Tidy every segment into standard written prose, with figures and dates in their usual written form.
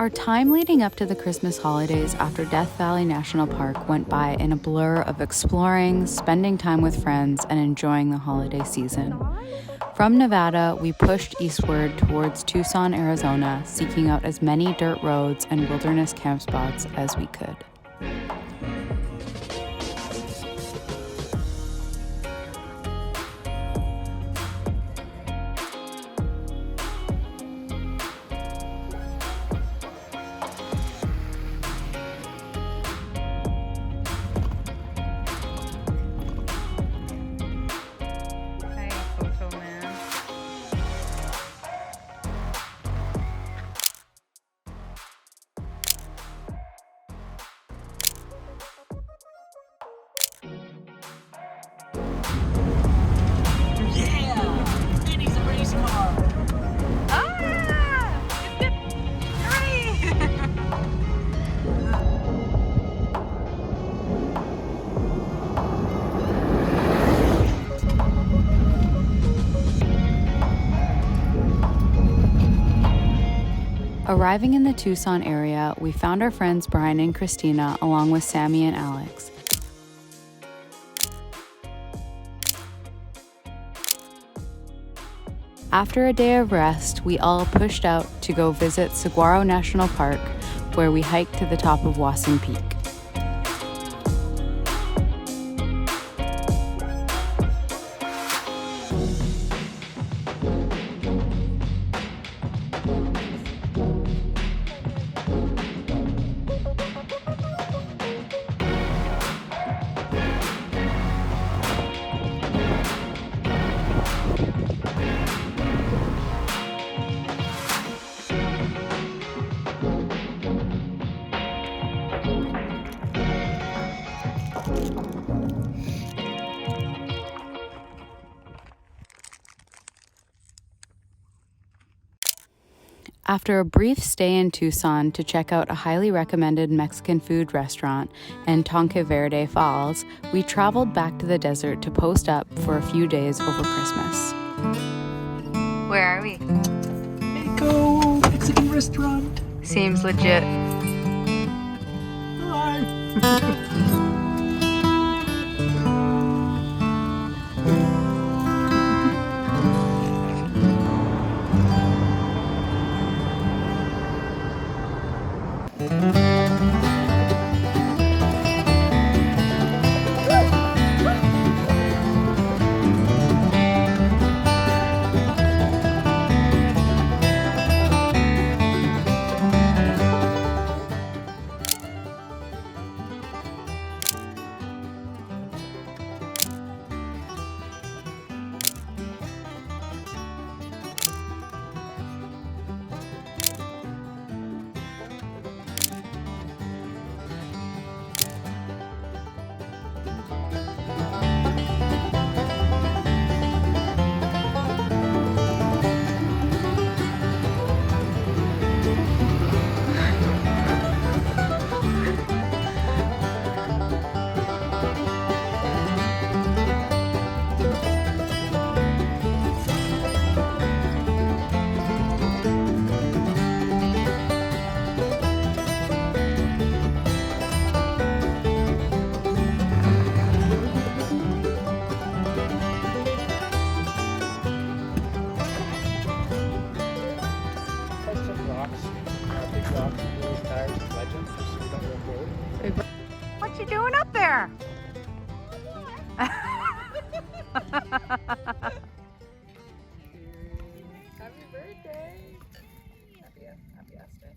Our time leading up to the Christmas holidays after Death Valley National Park went by in a blur of exploring, spending time with friends, and enjoying the holiday season. From Nevada, we pushed eastward towards Tucson, Arizona, seeking out as many dirt roads and wilderness camp spots as we could. Arriving in the Tucson area, we found our friends Brian and Christina along with Sammy and Alex. After a day of rest, we all pushed out to go visit Saguaro National Park, where we hiked to the top of Wasson Peak. After a brief stay in Tucson to check out a highly recommended Mexican food restaurant and Tonque Verde Falls, we traveled back to the desert to post up for a few days over Christmas. Where are we? Go Mexican restaurant. Seems legit. Hi. What you doing up there? Happy birthday. Happy birthday.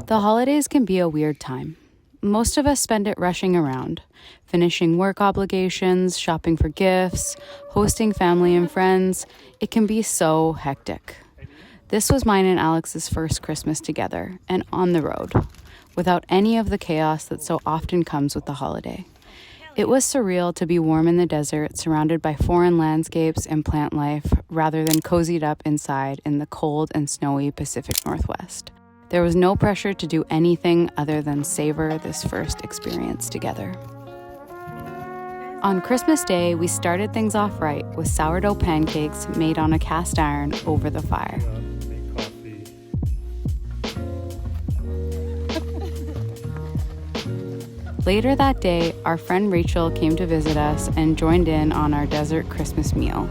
The holidays can be a weird time. Most of us spend it rushing around, finishing work obligations, shopping for gifts, hosting family and friends. It can be so hectic. This was mine and Alex's first Christmas together and on the road, without any of the chaos that so often comes with the holiday. It was surreal to be warm in the desert, surrounded by foreign landscapes and plant life, rather than cozied up inside in the cold and snowy Pacific Northwest. There was no pressure to do anything other than savor this first experience together. On Christmas Day, we started things off right with sourdough pancakes made on a cast iron over the fire. Make coffee. Later that day, our friend Rachel came to visit us and joined in on our desert Christmas meal.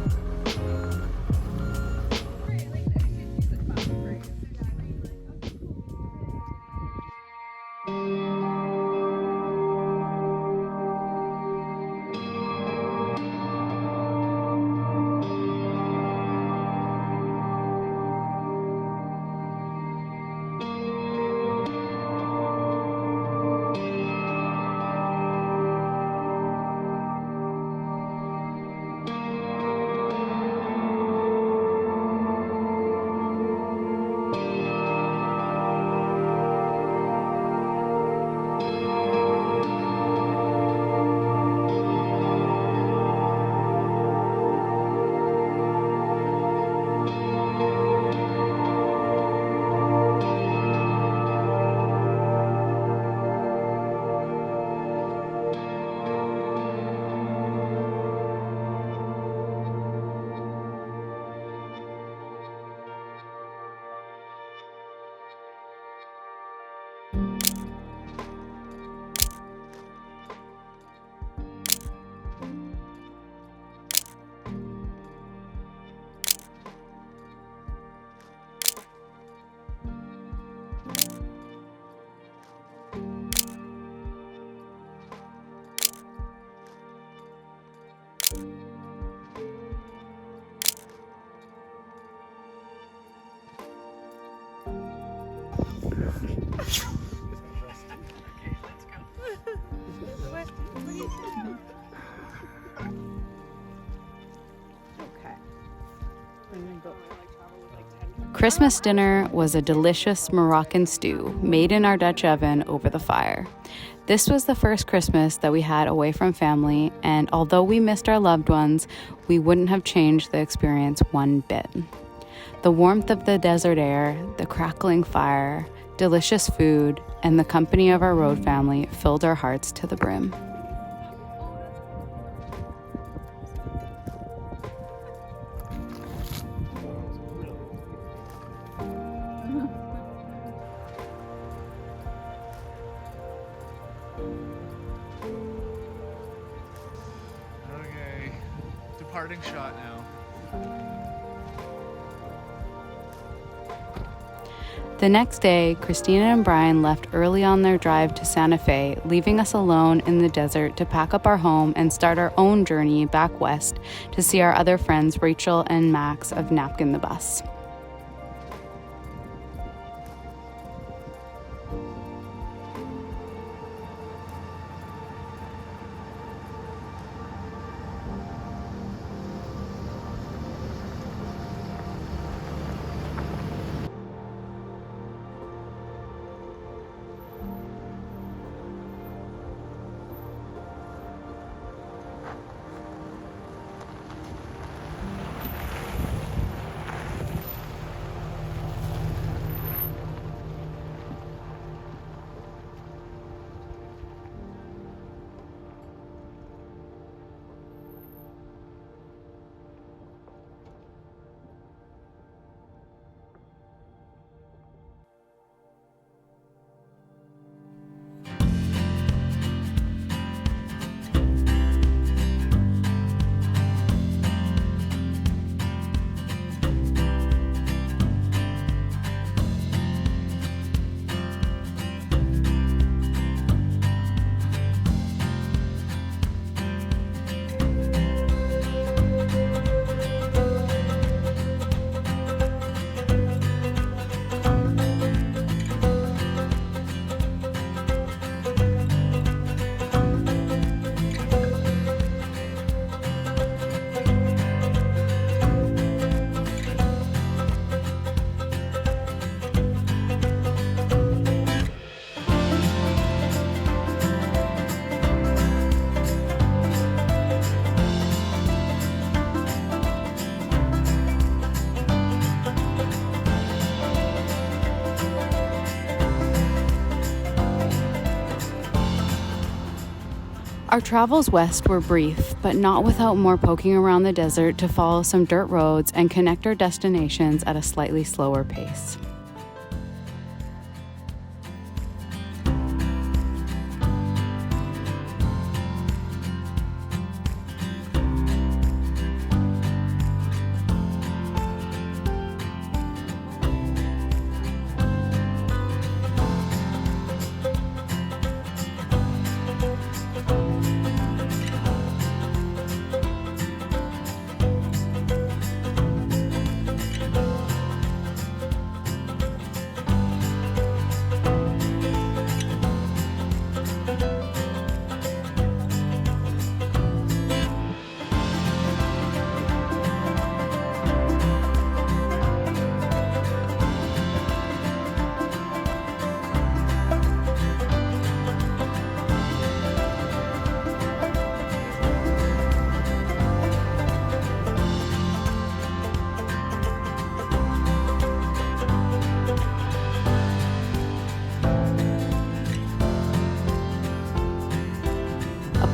Christmas dinner was a delicious Moroccan stew made in our Dutch oven over the fire. This was the first Christmas that we had away from family, and although we missed our loved ones, we wouldn't have changed the experience one bit. The warmth of the desert air, the crackling fire, delicious food, and the company of our road family filled our hearts to the brim. Okay, departing shot now. The next day, Christina and Brian left early on their drive to Santa Fe, leaving us alone in the desert to pack up our home and start our own journey back west to see our other friends Rachel and Max of Napkin the Bus. Our travels west were brief, but not without more poking around the desert to follow some dirt roads and connect our destinations at a slightly slower pace.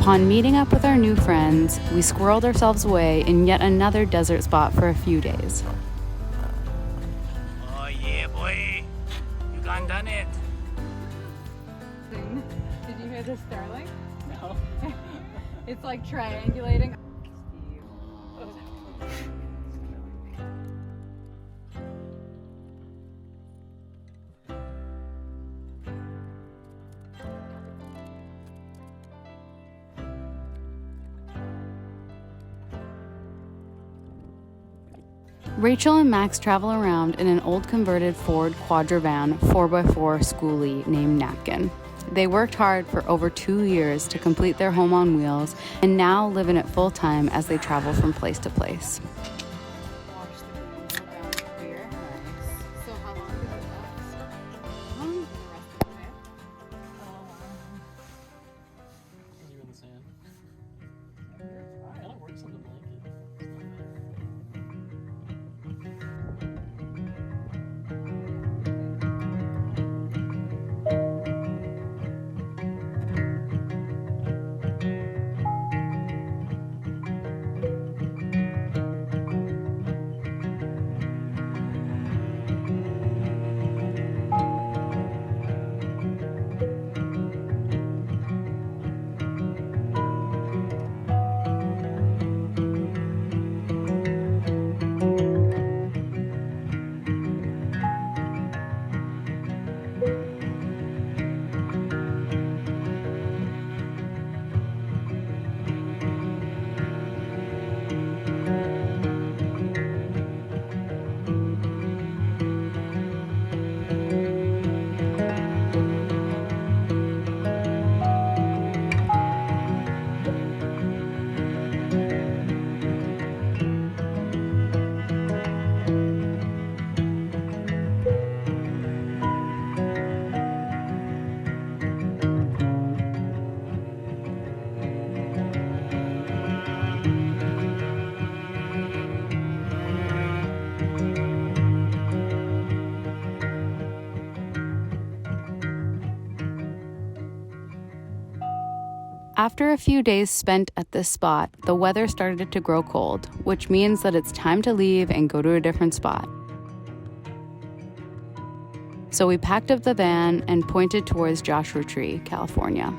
Upon meeting up with our new friends, we squirreled ourselves away in yet another desert spot for a few days. Oh yeah, boy. You done it. Did you hear the starling? No. It's like triangulating. Rachel and Max travel around in an old converted Ford Quadravan 4x4 schoolie named Napkin. They worked hard for over 2 years to complete their home on wheels and now live in it full time as they travel from place to place. Wash the green down here. Nice. So how long does it last? The rest of the day? You in the sand? Kind of works on the blanket. It's not bad. After a few days spent at this spot, the weather started to grow cold, which means that it's time to leave and go to a different spot. So we packed up the van and pointed towards Joshua Tree, California.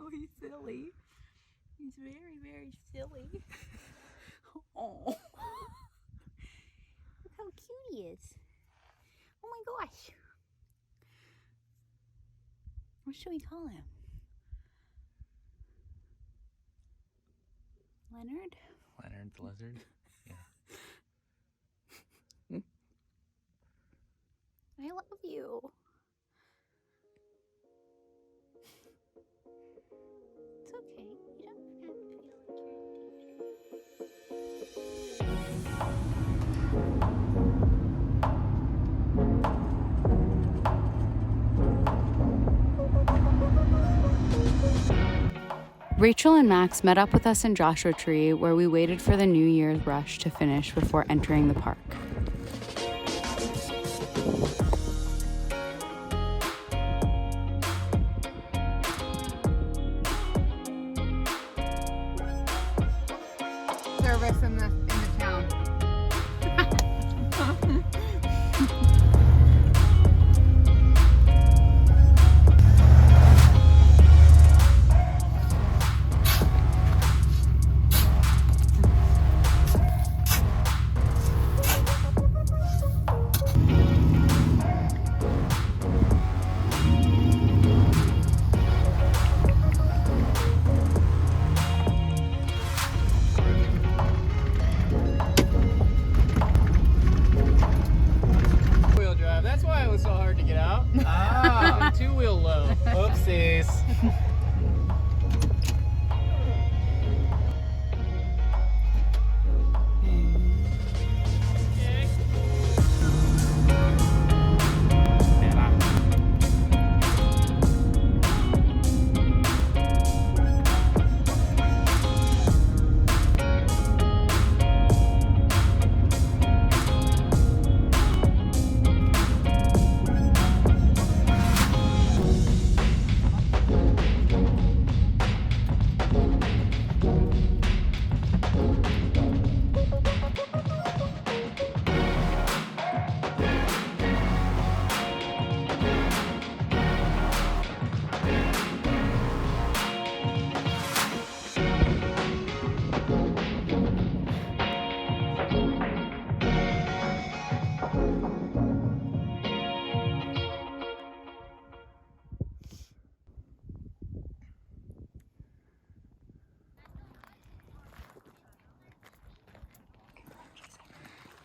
Oh, he's silly. He's very, very silly. Oh. Look how cute he is. Oh my gosh. What should we call him? Leonard? Leonard the lizard? Yeah. I love you. It's okay. You don't have to feel like Rachel and Max met up with us in Joshua Tree, where we waited for the New Year's rush to finish before entering the park. service in the town.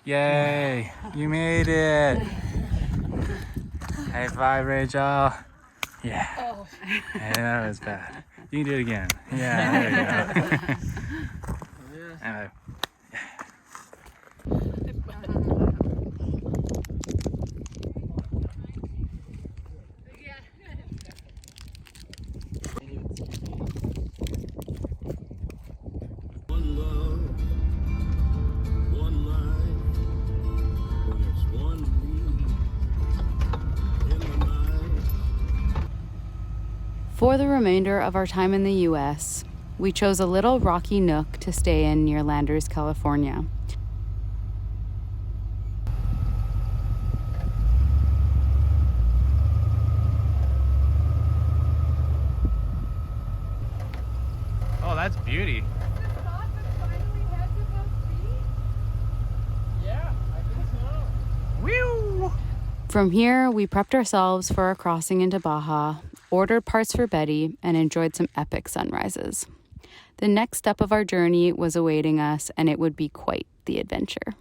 Yay! You made it! High five, Rachel. Yeah. Oh. Yeah, that was bad. You can do it again. Yeah, there you go. Anyway. One love, one life, and it's one me in the night. For the remainder of our time in the US, we chose a little rocky nook to stay in near Landers, California. Oh, that's beauty. Whew! From here, we prepped ourselves for a crossing into Baja, ordered parts for Betty, and enjoyed some epic sunrises. The next step of our journey was awaiting us, and it would be quite the adventure.